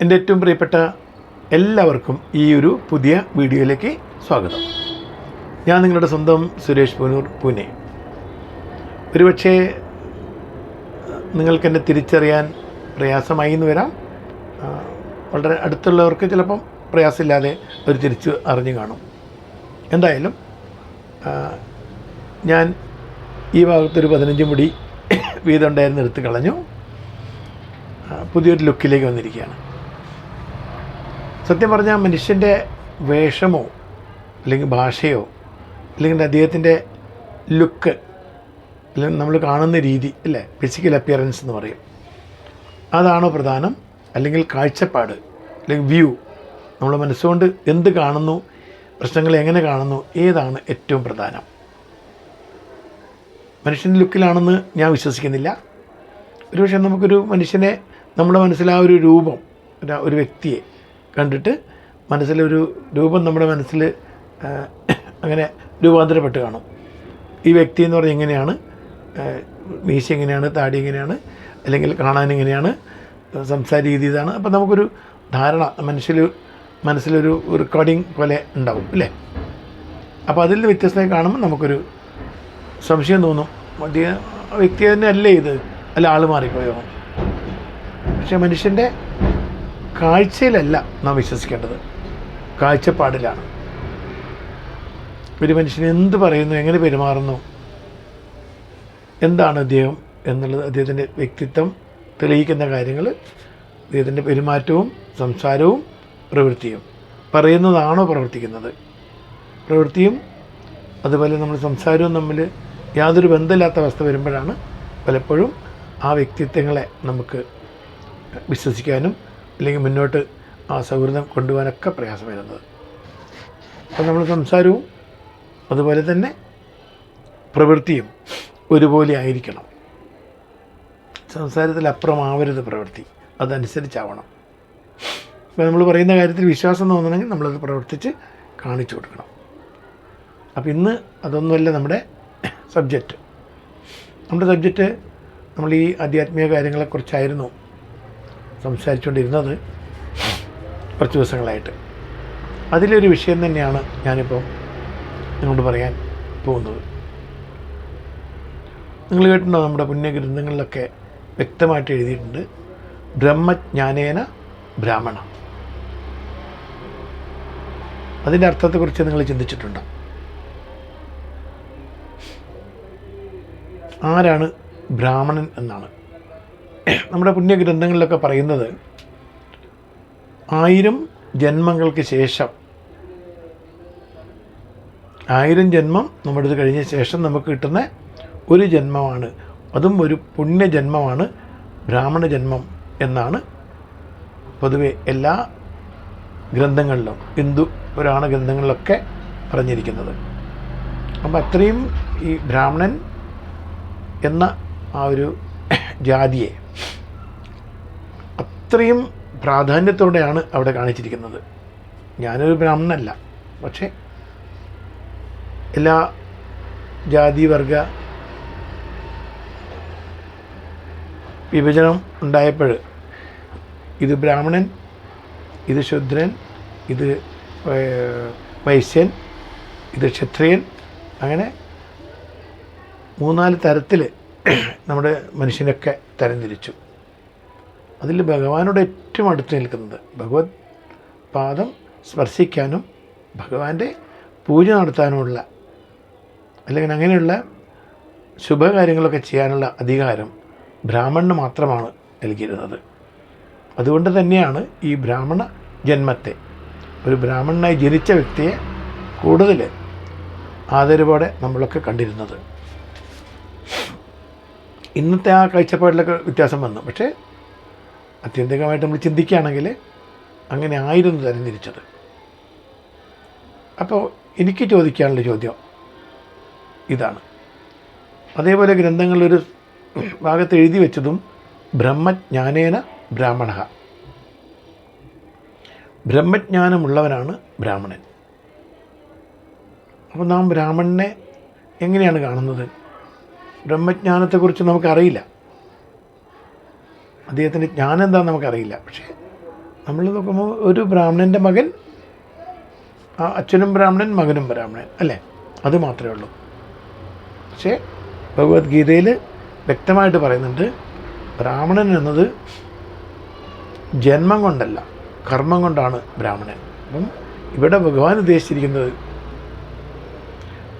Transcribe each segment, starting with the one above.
എൻ്റെ ഏറ്റവും പ്രിയപ്പെട്ട എല്ലാവർക്കും ഈ ഒരു പുതിയ വീഡിയോയിലേക്ക് സ്വാഗതം. ഞാൻ നിങ്ങളുടെ സ്വന്തം സുരേഷ് പൂനൂർ, പൂനെ. ഒരുപക്ഷെ നിങ്ങൾക്കെന്നെ തിരിച്ചറിയാൻ പ്രയാസമായി എന്ന് വരാം. വളരെ അടുത്തുള്ളവർക്ക് ചിലപ്പം പ്രയാസമില്ലാതെ അവർ തിരിച്ച് അറിഞ്ഞു കാണും. എന്തായാലും ഞാൻ ഈ ഭാഗത്തൊരു 15 മുടി വീതം ഉണ്ടായിരുന്ന എടുത്ത് കളഞ്ഞു. പുതിയൊരു ലുക്കിലേക്ക് വന്നിരിക്കുകയാണ്. സത്യം പറഞ്ഞാൽ മനുഷ്യൻ്റെ വേഷമോ അല്ലെങ്കിൽ ഭാഷയോ അല്ലെങ്കിൽ അദ്ദേഹത്തിൻ്റെ ലുക്ക് അല്ലെങ്കിൽ നമ്മൾ കാണുന്ന രീതി അല്ലേ, ഫിസിക്കൽ അപ്പിയറൻസ് എന്ന് പറയും, അതാണോ പ്രധാനം? അല്ലെങ്കിൽ കാഴ്ചപ്പാട് അല്ലെങ്കിൽ വ്യൂ, നമ്മൾ മനസ്സുകൊണ്ട് എന്ത് കാണുന്നു, പ്രശ്നങ്ങളെ എങ്ങനെ കാണുന്നു, ഏതാണ് ഏറ്റവും പ്രധാനം? മനുഷ്യൻ്റെ ലുക്കിലാണെന്ന് ഞാൻ വിശ്വസിക്കുന്നില്ല. ഒരുപക്ഷെ നമുക്കൊരു മനുഷ്യനെ നമ്മുടെ മനസ്സിൽ ആ ഒരു രൂപം, ഒരു വ്യക്തിയെ കണ്ടിട്ട് മനസ്സിലൊരു രൂപം നമ്മുടെ മനസ്സിൽ അങ്ങനെ രൂപാന്തരപ്പെട്ട് കാണും. ഈ വ്യക്തി എന്ന് പറഞ്ഞാൽ എങ്ങനെയാണ്, മീശ എങ്ങനെയാണ്, താടി എങ്ങനെയാണ്, അല്ലെങ്കിൽ കാണാൻ എങ്ങനെയാണ്, സംസാര രീതി ഇതാണ്. അപ്പോൾ നമുക്കൊരു ധാരണ മനസ്സിലൊരു റെക്കോർഡിങ് പോലെ ഉണ്ടാവും അല്ലേ. അപ്പോൾ അതിൽ നിന്ന് വ്യത്യസ്തമായി കാണുമ്പോൾ നമുക്കൊരു സംശയം തോന്നും, വ്യക്തി തന്നെ അല്ലേ ഇത്, അല്ല ആൾ മാറിപ്പോയോ? പക്ഷേ മനുഷ്യൻ്റെ കാഴ്ചയിലല്ല നാം വിശ്വസിക്കേണ്ടത്, കാഴ്ചപ്പാടിലാണ്. ഒരു മനുഷ്യൻ എന്ത് പറയുന്നു, എങ്ങനെ പെരുമാറുന്നു, എന്താണ് അദ്ദേഹം എന്നുള്ളത്, അദ്ദേഹത്തിൻ്റെ വ്യക്തിത്വം തെളിയിക്കുന്ന കാര്യങ്ങൾ, അദ്ദേഹത്തിൻ്റെ പെരുമാറ്റവും സംസാരവും പ്രവൃത്തിയും. പറയുന്നതാണോ പ്രവർത്തിക്കുന്നത്? പ്രവൃത്തിയും അതുപോലെ നമ്മൾ സംസാരവും തമ്മിൽ യാതൊരു ബന്ധമില്ലാത്ത അവസ്ഥ വരുമ്പോഴാണ് പലപ്പോഴും ആ വ്യക്തിത്വങ്ങളെ നമുക്ക് വിശ്വസിക്കാനും അല്ലെങ്കിൽ മുന്നോട്ട് ആ സൗഹൃദം കൊണ്ടുപോകാനൊക്കെ പ്രയാസം വരുന്നത്. അപ്പോൾ നമ്മൾ സംസാരവും അതുപോലെ തന്നെ പ്രവൃത്തിയും ഒരുപോലെ ആയിരിക്കണം. സംസാരത്തിലപ്പുറമാവരുത് പ്രവൃത്തി, അതനുസരിച്ചാവണം. ഇപ്പോൾ നമ്മൾ പറയുന്ന കാര്യത്തിൽ വിശ്വാസം തോന്നണമെങ്കിൽ നമ്മളത് പ്രവർത്തിച്ച് കാണിച്ചു കൊടുക്കണം. അപ്പോൾ ഇന്ന് അതൊന്നുമല്ല നമ്മുടെ സബ്ജക്റ്റ്. നമ്മുടെ സബ്ജക്റ്റ് നമ്മൾ ഈ ആധ്യാത്മിക കാര്യങ്ങളെക്കുറിച്ചായിരുന്നു സംസാരിച്ചുകൊണ്ടിരുന്നത് കുറച്ച് ദിവസങ്ങളായിട്ട്. അതിലൊരു വിഷയം തന്നെയാണ് ഞാനിപ്പോൾ നിങ്ങളോട് പറയാൻ പോകുന്നത്. നിങ്ങൾ കേട്ടിട്ടുണ്ടോ, നമ്മുടെ പുണ്യഗ്രന്ഥങ്ങളിലൊക്കെ വ്യക്തമായിട്ട് എഴുതിയിട്ടുണ്ട്, ബ്രഹ്മജ്ഞാനേന ബ്രാഹ്മണ. അതിൻ്റെ അർത്ഥത്തെക്കുറിച്ച് നിങ്ങൾ ചിന്തിച്ചിട്ടുണ്ടോ? ആരാണ് ബ്രാഹ്മണൻ എന്നാണ് നമ്മുടെ പുണ്യഗ്രന്ഥങ്ങളിലൊക്കെ പറയുന്നത്. 1000 ജന്മങ്ങൾക്ക് ശേഷം, 1000 ജന്മം നമ്മുടെ ഇത് കഴിഞ്ഞ ശേഷം നമുക്ക് കിട്ടുന്ന ഒരു ജന്മമാണ്, അതും ഒരു പുണ്യജന്മമാണ് ബ്രാഹ്മണ ജന്മം എന്നാണ് പൊതുവെ എല്ലാ ഗ്രന്ഥങ്ങളിലും, ഹിന്ദു പുരാണ ഗ്രന്ഥങ്ങളിലൊക്കെ പറഞ്ഞിരിക്കുന്നത്. അപ്പം അത്രയും ഈ ബ്രാഹ്മണൻ എന്ന ആ ഒരു ജാതിയെ അത്രയും പ്രാധാന്യത്തോടെയാണ് അവിടെ കാണിച്ചിരിക്കുന്നത്. ഞാനൊരു ബ്രാഹ്മണനല്ല, പക്ഷേ എല്ലാ ജാതി വർഗ വിഭജനം ഉണ്ടായപ്പോൾ ഇത് ബ്രാഹ്മണൻ, ഇത് ശൂദ്രൻ, ഇത് വൈശ്യൻ, ഇത് ക്ഷത്രിയൻ, അങ്ങനെ 3-4 തരത്തിൽ നമ്മുടെ മനുഷ്യനൊക്കെ തരംതിരിച്ചു. അതിൽ ഭഗവാനോട് ഏറ്റവും അടുത്ത് നിൽക്കുന്നത്, ഭഗവത് പാദം സ്പർശിക്കാനും ഭഗവാന്റെ പൂജ നടത്താനുമുള്ള അല്ലെങ്കിൽ അങ്ങനെയുള്ള ശുഭകാര്യങ്ങളൊക്കെ ചെയ്യാനുള്ള അധികാരം ബ്രാഹ്മണന് മാത്രമാണ് നൽകിയിരുന്നത്. അതുകൊണ്ട് തന്നെയാണ് ഈ ബ്രാഹ്മണ ജന്മത്തെ, ഒരു ബ്രാഹ്മണനായി ജനിച്ച വ്യക്തിയെ കൂടുതൽ ആദരവോടെ നമ്മളൊക്കെ കണ്ടിരുന്നത്. ഇന്നത്തെ ആ കാഴ്ചപ്പാടിലൊക്കെ വ്യത്യാസം വന്നു. പക്ഷേ ആത്യന്തികമായിട്ട് നമ്മൾ ചിന്തിക്കുകയാണെങ്കിൽ അങ്ങനെ ആയിരുന്നു തരംതിരിച്ചത്. അപ്പോൾ എനിക്ക് ചോദിക്കാനുള്ള ചോദ്യം ഇതാണ്. അതേപോലെ ഗ്രന്ഥങ്ങളിലൊരു ഭാഗത്ത് എഴുതി വെച്ചതും ബ്രഹ്മജ്ഞാനേന ബ്രാഹ്മണ, ബ്രഹ്മജ്ഞാനമുള്ളവനാണ് ബ്രാഹ്മണൻ. അപ്പോൾ നാം ബ്രാഹ്മണനെ എങ്ങനെയാണ് കാണുന്നത്? ബ്രഹ്മജ്ഞാനത്തെക്കുറിച്ച് നമുക്കറിയില്ല, അദ്ദേഹത്തിൻ്റെ ജ്ഞാനം എന്താണെന്ന് നമുക്കറിയില്ല. പക്ഷേ നമ്മൾ നോക്കുമ്പോൾ ഒരു ബ്രാഹ്മണൻ്റെ മകൻ, അച്ഛനും ബ്രാഹ്മണൻ മകനും ബ്രാഹ്മണൻ, അല്ലേ? അത് മാത്രമേ ഉള്ളൂ. പക്ഷേ ഭഗവത്ഗീതയിൽ വ്യക്തമായിട്ട് പറയുന്നുണ്ട്, ബ്രാഹ്മണൻ എന്നത് ജന്മം കൊണ്ടല്ല കർമ്മം കൊണ്ടാണ് ബ്രാഹ്മണൻ. അപ്പം ഇവിടെ ഭഗവാൻ ഉദ്ദേശിച്ചിരിക്കുന്നത്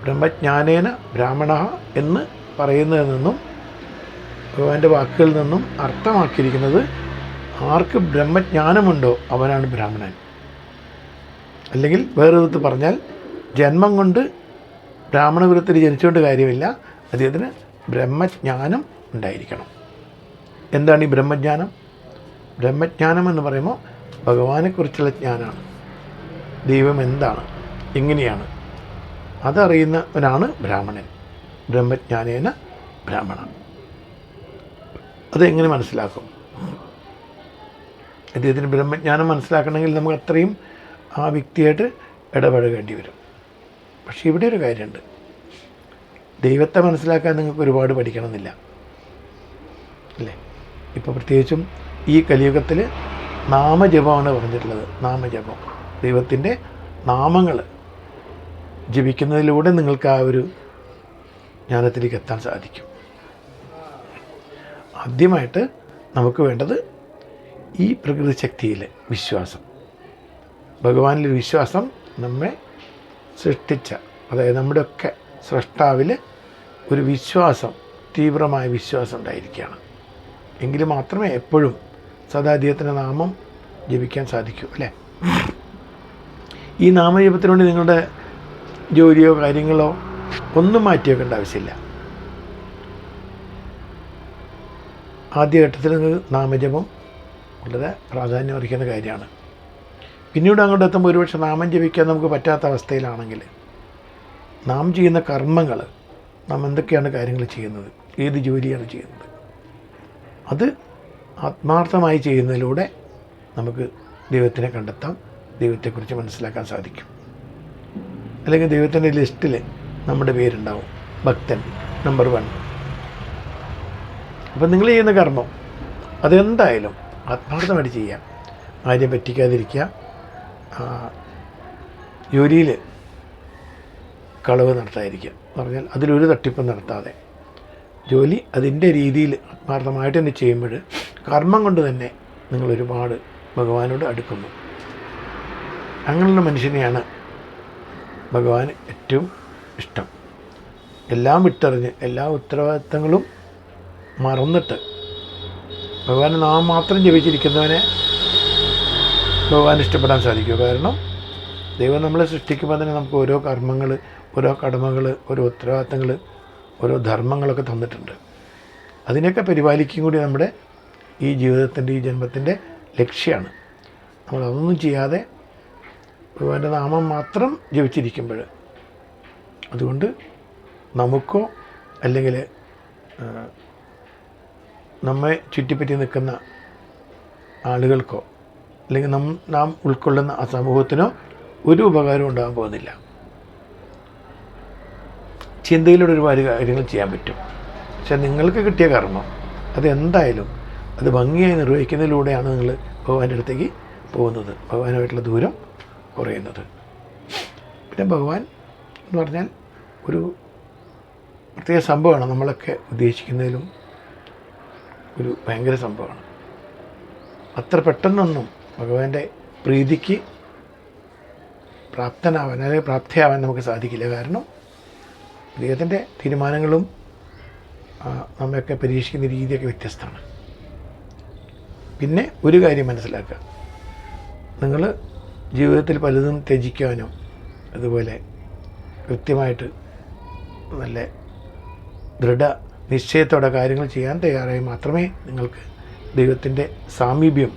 ബ്രഹ്മജ്ഞാനേന ബ്രാഹ്മണ എന്ന് പറയുന്നതിൽ നിന്നും ഭഗവാന്റെ വാക്കുകളിൽ നിന്നും അർത്ഥമാക്കിയിരിക്കുന്നത് ആർക്ക് ബ്രഹ്മജ്ഞാനമുണ്ടോ അവനാണ് ബ്രാഹ്മണൻ. അല്ലെങ്കിൽ വേറെ വിധത്തിൽ പറഞ്ഞാൽ ജന്മം കൊണ്ട് ബ്രാഹ്മണകുലത്തിൽ ജനിച്ചുകൊണ്ട് കാര്യമില്ല, അദ്ദേഹത്തിന് ബ്രഹ്മജ്ഞാനം ഉണ്ടായിരിക്കണം. എന്താണ് ഈ ബ്രഹ്മജ്ഞാനം? ബ്രഹ്മജ്ഞാനം എന്ന് പറയുമ്പോൾ ഭഗവാനെക്കുറിച്ചുള്ള ജ്ഞാനമാണ്. ദൈവം എന്താണ്, എങ്ങനെയാണ്, അതറിയുന്നവനാണ് ബ്രാഹ്മണൻ. ബ്രഹ്മജ്ഞാനേന ബ്രാഹ്മണ. അതെങ്ങനെ മനസ്സിലാക്കും? അദ്ദേഹത്തിന് ബ്രഹ്മജ്ഞാനം മനസ്സിലാക്കണമെങ്കിൽ നമുക്ക് അത്രയും ആ വ്യക്തിയായിട്ട് ഇടപഴകേണ്ടി വരും. പക്ഷേ ഇവിടെ ഒരു കാര്യമുണ്ട്, ദൈവത്തെ മനസ്സിലാക്കാൻ നിങ്ങൾക്ക് ഒരുപാട് പഠിക്കണമെന്നില്ല, അല്ലേ? ഇപ്പോൾ പ്രത്യേകിച്ചും ഈ കലിയുഗത്തിൽ നാമജപമാണ് പറഞ്ഞിട്ടുള്ളത്. നാമജപം, ദൈവത്തിൻ്റെ നാമങ്ങൾ ജപിക്കുന്നതിലൂടെ നിങ്ങൾക്ക് ആ ഒരു ജ്ഞാനത്തിലേക്ക് എത്താൻ സാധിക്കും. ആദ്യമായിട്ട് നമുക്ക് വേണ്ടത് ഈ പ്രകൃതി ശക്തിയിൽ വിശ്വാസം, ഭഗവാനിൽ വിശ്വാസം, നമ്മെ സൃഷ്ടിച്ച, അതായത് നമ്മുടെയൊക്കെ സ്രഷ്ടാവിൽ ഒരു വിശ്വാസം, തീവ്രമായ വിശ്വാസം ഉണ്ടായിരിക്കുകയാണ്. എങ്കിൽ മാത്രമേ എപ്പോഴും സദാ അദ്ദേഹത്തിൻ്റെ നാമം ജപിക്കാൻ സാധിക്കൂ, അല്ലേ? ഈ നാമജപത്തിനുവേണ്ടി നിങ്ങളുടെ ജോലിയോ കാര്യങ്ങളോ ഒന്നും മാറ്റി വെക്കേണ്ട ആവശ്യമില്ല. ആദ്യഘട്ടത്തിൽ നാമജപം വളരെ പ്രാധാന്യം അർഹിക്കുന്ന കാര്യമാണ്. പിന്നീട് അങ്ങോട്ട് എത്തുമ്പോൾ ഒരുപക്ഷെ നാമം ജപിക്കാൻ നമുക്ക് പറ്റാത്ത അവസ്ഥയിലാണെങ്കിൽ നാം ചെയ്യുന്ന കർമ്മങ്ങൾ, നാം എന്തൊക്കെയാണ് കാര്യങ്ങൾ ചെയ്യുന്നത്, ഏത് ജോലിയാണ് ചെയ്യുന്നത്, അത് ആത്മാർത്ഥമായി ചെയ്യുന്നതിലൂടെ നമുക്ക് ദൈവത്തിനെ കണ്ടെത്താം, ദൈവത്തെക്കുറിച്ച് മനസ്സിലാക്കാൻ സാധിക്കും. അല്ലെങ്കിൽ ദൈവത്തിൻ്റെ ലിസ്റ്റിൽ നമ്മുടെ പേരുണ്ടാവും, ഭക്തൻ നമ്പർ 1. അപ്പം നിങ്ങൾ ചെയ്യുന്ന കർമ്മം അതെന്തായാലും ആത്മാർത്ഥമായിട്ട് ചെയ്യാം. ആരെയും പറ്റിക്കാതിരിക്കുക, ജോലിയിൽ കളവ് നടത്താതിരിക്കുക. പറഞ്ഞാൽ അതിലൊരു തട്ടിപ്പ് നടത്താതെ ജോലി അതിൻ്റെ രീതിയിൽ ആത്മാർത്ഥമായിട്ട് തന്നെ ചെയ്യുമ്പോൾ കർമ്മം കൊണ്ട് തന്നെ നിങ്ങൾ ഒരുപാട് ഭഗവാനോട് അടുക്കുന്നു. അങ്ങനെയുള്ള മനുഷ്യനെയാണ് ഭഗവാൻ ഏറ്റവും ഇഷ്ടം. എല്ലാം വിട്ടറിഞ്ഞ് എല്ലാ ഉത്തരവാദിത്തങ്ങളും മറന്നിട്ട് ഭഗവാനെ നാം മാത്രം ജപിച്ചിരിക്കുന്നവനെ ഭഗവാൻ ഇഷ്ടപ്പെടാൻ സാധിക്കും. കാരണം ദൈവം നമ്മളെ സൃഷ്ടിക്കുമ്പോൾ തന്നെ നമുക്ക് ഓരോ കർമ്മങ്ങൾ, ഓരോ കടമകൾ, ഓരോ ഉത്തരവാദിത്തങ്ങൾ, ഓരോ ധർമ്മങ്ങളൊക്കെ തന്നിട്ടുണ്ട്. അതിനെയൊക്കെ പരിപാലിക്കും കൂടി നമ്മുടെ ഈ ജീവിതത്തിൻ്റെ, ഈ ജന്മത്തിൻ്റെ ലക്ഷ്യമാണ്. നമ്മളതൊന്നും ചെയ്യാതെ ഭഗവാന്റെ നാമം മാത്രം ജപിച്ചിരിക്കുമ്പോൾ, അതുകൊണ്ട് നമുക്കോ അല്ലെങ്കിൽ നമ്മെ ചുറ്റിപ്പറ്റി നിൽക്കുന്ന ആളുകൾക്കോ അല്ലെങ്കിൽ നാം ഉൾക്കൊള്ളുന്ന ആ സമൂഹത്തിനോ ഒരു ഉപകാരവും ഉണ്ടാകാൻ പോകുന്നില്ല. ചിന്തയിലൂടെ ഒരുപാട് കാര്യങ്ങൾ ചെയ്യാൻ പറ്റും. പക്ഷെ നിങ്ങൾക്ക് കിട്ടിയ കർമ്മം അതെന്തായാലും അത് ഭംഗിയായി നിർവഹിക്കുന്നതിലൂടെയാണ് നിങ്ങൾ ഭഗവാന്റെ അടുത്തേക്ക് പോകുന്നത്, ഭഗവാനുമായിട്ടുള്ള ദൂരം കുറയുന്നത്. പിന്നെ ഭഗവാൻ എന്ന് പറഞ്ഞാൽ ഒരു പ്രത്യേക സംഭവമാണ്. നമ്മളൊക്കെ ഉദ്ദേശിക്കുന്നതിലും ഒരു ഭയങ്കര സംഭവമാണ്. അത്ര പെട്ടെന്നൊന്നും ഭഗവാന്റെ പ്രീതിക്ക് പ്രാപ്തനാവാൻ അല്ലെങ്കിൽ പ്രാപ്തിയാവാൻ നമുക്ക് സാധിക്കില്ല. കാരണം അദ്ദേഹത്തിൻ്റെ തീരുമാനങ്ങളും നമ്മയൊക്കെ പരീക്ഷിക്കുന്ന രീതിയൊക്കെ വ്യത്യസ്തമാണ്. പിന്നെ ഒരു കാര്യം മനസ്സിലാക്കുക, നിങ്ങൾ ജീവിതത്തിൽ പലതും ത്യജിക്കാനും അതുപോലെ കൃത്യമായിട്ട് നല്ല ദൃഢ നിശ്ചയത്തോടെ കാര്യങ്ങൾ ചെയ്യാൻ തയ്യാറായി മാത്രമേ നിങ്ങൾക്ക് ദൈവത്തിൻ്റെ സാമീപ്യം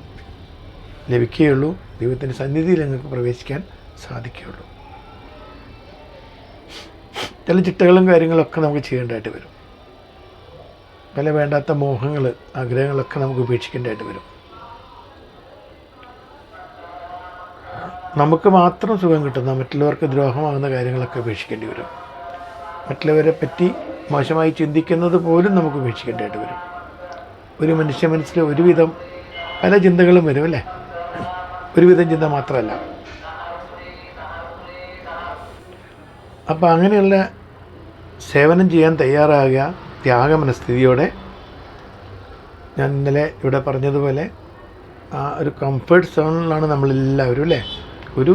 ലഭിക്കുകയുള്ളൂ, ദൈവത്തിൻ്റെ സന്നിധിയിൽ നിങ്ങൾക്ക് പ്രവേശിക്കാൻ സാധിക്കുകയുള്ളൂ. ചില ചിട്ടകളും കാര്യങ്ങളൊക്കെ നമുക്ക് ചെയ്യേണ്ടതായിട്ട് വരും. പല വേണ്ടാത്ത മോഹങ്ങൾ, ആഗ്രഹങ്ങളൊക്കെ നമുക്ക് ഉപേക്ഷിക്കേണ്ടതായിട്ട് വരും. നമുക്ക് മാത്രം സുഖം കിട്ടുന്ന, മറ്റുള്ളവർക്ക് ദ്രോഹമാകുന്ന കാര്യങ്ങളൊക്കെ ഉപേക്ഷിക്കേണ്ടി വരും. മറ്റുള്ളവരെ പറ്റി മോശമായി ചിന്തിക്കുന്നത് പോലും നമുക്ക് ഉപേക്ഷിക്കേണ്ടതായിട്ട് വരും. ഒരു മനുഷ്യ മനസ്സിൽ ഒരുവിധം പല ചിന്തകളും വരും, അല്ലേ? ഒരുവിധം ചിന്ത മാത്രമല്ല. അപ്പോൾ അങ്ങനെയുള്ള സേവനം ചെയ്യാൻ തയ്യാറാകുക ത്യാഗമനസ്ഥിതിയോടെ. ഞാൻ ഇന്നലെ ഇവിടെ പറഞ്ഞതുപോലെ ആ ഒരു കംഫർട്ട് സോണിലാണ് നമ്മളെല്ലാവരും അല്ലേ. ഒരു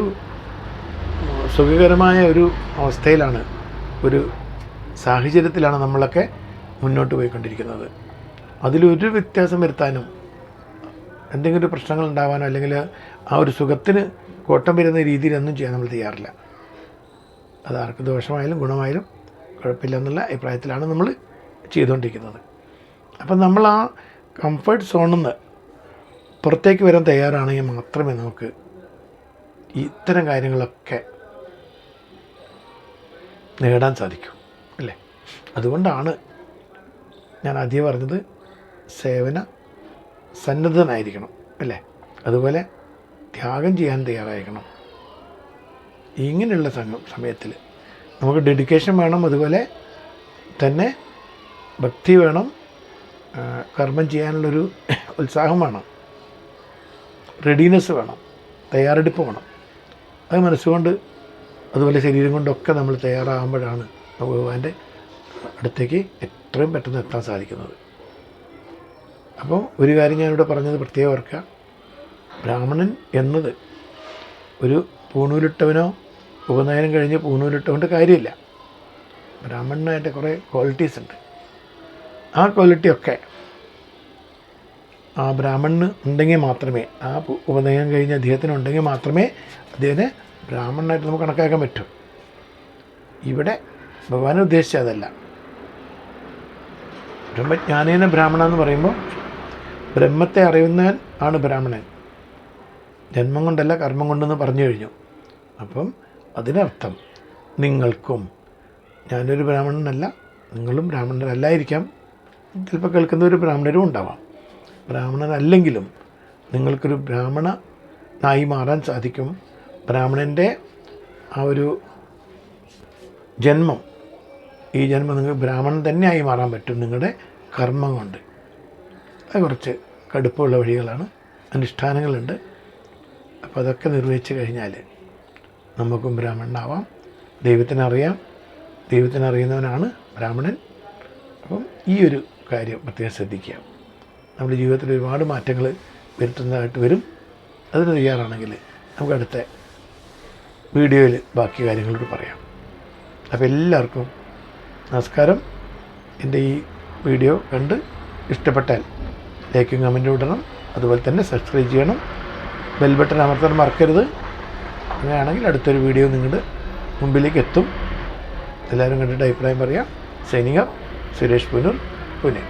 സുഖകരമായ ഒരു അവസ്ഥയിലാണ്, ഒരു സാഹചര്യത്തിലാണ് നമ്മളൊക്കെ മുന്നോട്ട് പോയിക്കൊണ്ടിരിക്കുന്നത്. അതിലൊരു വ്യത്യാസം വരുത്താനും എന്തെങ്കിലും ഒരു പ്രശ്നങ്ങൾ ഉണ്ടാവാനോ അല്ലെങ്കിൽ ആ ഒരു സുഖത്തിന് കോട്ടം വരുന്ന രീതിയിലൊന്നും ചെയ്യാൻ നമ്മൾ തയ്യാറില്ല. അത് ആർക്ക് ദോഷമായാലും ഗുണമായാലും കുഴപ്പമില്ല എന്നുള്ള അഭിപ്രായത്തിലാണ് നമ്മൾ ചെയ്തുകൊണ്ടിരിക്കുന്നത്. അപ്പം നമ്മൾ ആ കംഫർട്ട് സോണിൽ നിന്ന് പുറത്തേക്ക് വരാൻ തയ്യാറാണെങ്കിൽ മാത്രമേ നമുക്ക് ഇത്തരം കാര്യങ്ങളൊക്കെ നേടാൻ സാധിക്കൂ അല്ലേ. അതുകൊണ്ടാണ് ഞാൻ ആദ്യം പറഞ്ഞത് സേവന സന്നദ്ധനായിരിക്കണം അല്ലേ. അതുപോലെ ത്യാഗം ചെയ്യാൻ തയ്യാറായിരിക്കണം. ഇങ്ങനെയുള്ള സമയത്തിൽ നമുക്ക് ഡെഡിക്കേഷൻ വേണം, അതുപോലെ തന്നെ ഭക്തി വേണം, കർമ്മം ചെയ്യാനുള്ളൊരു ഉത്സാഹം വേണം, റെഡിനെസ് വേണം, തയ്യാറെടുപ്പ് വേണം. അത് മനസ്സുകൊണ്ട് അതുപോലെ ശരീരം കൊണ്ടൊക്കെ നമ്മൾ തയ്യാറാകുമ്പോഴാണ് ഭഗവാന്റെ അടുത്തേക്ക് എത്രയും പെട്ടെന്ന് എത്താൻ സാധിക്കുന്നത്. അപ്പോൾ ഒരു കാര്യം ഞാനിവിടെ പറഞ്ഞത് പ്രത്യേകം ഓർക്കുക, ബ്രാഹ്മണൻ എന്നത് ഒരു പൂണൂലിട്ടവനോ ഉപനയനം കഴിഞ്ഞ് പൂണൂലിട്ടവൻ്റെ കാര്യമില്ല. ബ്രാഹ്മണനായിട്ട് കുറേ ക്വാളിറ്റീസ് ഉണ്ട്. ആ ക്വാളിറ്റിയൊക്കെ ആ ബ്രാഹ്മണന് ഉണ്ടെങ്കിൽ മാത്രമേ, ആ ഉപനയനം കഴിഞ്ഞ് അദ്ദേഹത്തിന് ഉണ്ടെങ്കിൽ മാത്രമേ അദ്ദേഹത്തെ ബ്രാഹ്മണനായിട്ട് നമുക്ക് കണക്കാക്കാൻ പറ്റൂ. ഇവിടെ ഭഗവാൻ ഉദ്ദേശിച്ചതല്ല. ബ്രഹ്മജ്ഞാനേന ബ്രാഹ്മണ എന്ന് പറയുമ്പോൾ ബ്രഹ്മത്തെ അറിയുന്നവൻ ആണ് ബ്രാഹ്മണൻ. ജന്മം കൊണ്ടല്ല കർമ്മം കൊണ്ടെന്ന് പറഞ്ഞു കഴിഞ്ഞു. അപ്പം അതിനർത്ഥം നിങ്ങൾക്കും, ഞാനൊരു ബ്രാഹ്മണനല്ല, നിങ്ങളും ബ്രാഹ്മണരല്ലായിരിക്കാം, ചിലപ്പോൾ കേൾക്കുന്നവർ ബ്രാഹ്മണരും ഉണ്ടാവാം. ബ്രാഹ്മണനല്ലെങ്കിലും നിങ്ങൾക്കൊരു ബ്രാഹ്മണനായി മാറാൻ സാധിക്കും. ബ്രാഹ്മണൻ്റെ ആ ഒരു ജന്മം, ഈ ജന്മം നിങ്ങൾക്ക് ബ്രാഹ്മണൻ തന്നെയായി മാറാൻ പറ്റും നിങ്ങളുടെ കർമ്മം കൊണ്ട്. അത് കുറച്ച് കടുപ്പമുള്ള വഴികളാണ്, അനുഷ്ഠാനങ്ങളുണ്ട്. അപ്പോൾ അതൊക്കെ നിർവഹിച്ച് കഴിഞ്ഞാൽ നമുക്കും ബ്രാഹ്മണനാവാം. ദൈവത്തിനറിയാം, ദൈവത്തിനറിയുന്നവനാണ് ബ്രാഹ്മണൻ. അപ്പം ഈ ഒരു കാര്യം പ്രത്യേകം ശ്രദ്ധിക്കുക. നമ്മുടെ ജീവിതത്തിൽ ഒരുപാട് മാറ്റങ്ങൾ വരുത്തുന്നതായിട്ട് വരും. അതിന് തയ്യാറാണെങ്കിൽ നമുക്ക് അടുത്ത വീഡിയോയിൽ ബാക്കി കാര്യങ്ങളോട് പറയാം. അപ്പോൾ എല്ലാവർക്കും നമസ്കാരം. എൻ്റെ ഈ വീഡിയോ കണ്ട് ഇഷ്ടപ്പെട്ടാൽ ലൈക്കും കമൻറ്റും ഇടണം. അതുപോലെ തന്നെ സബ്സ്ക്രൈബ് ചെയ്യണം, ബെൽ ബട്ടൺ അമർത്താൻ മറക്കരുത്. അങ്ങനെയാണെങ്കിൽ അടുത്തൊരു വീഡിയോ നിങ്ങളുടെ മുമ്പിലേക്ക് എത്തും. എല്ലാവരും കണ്ടിട്ട് അഭിപ്രായം പറയാം. Signing off, Suresh Poonoor, Pune.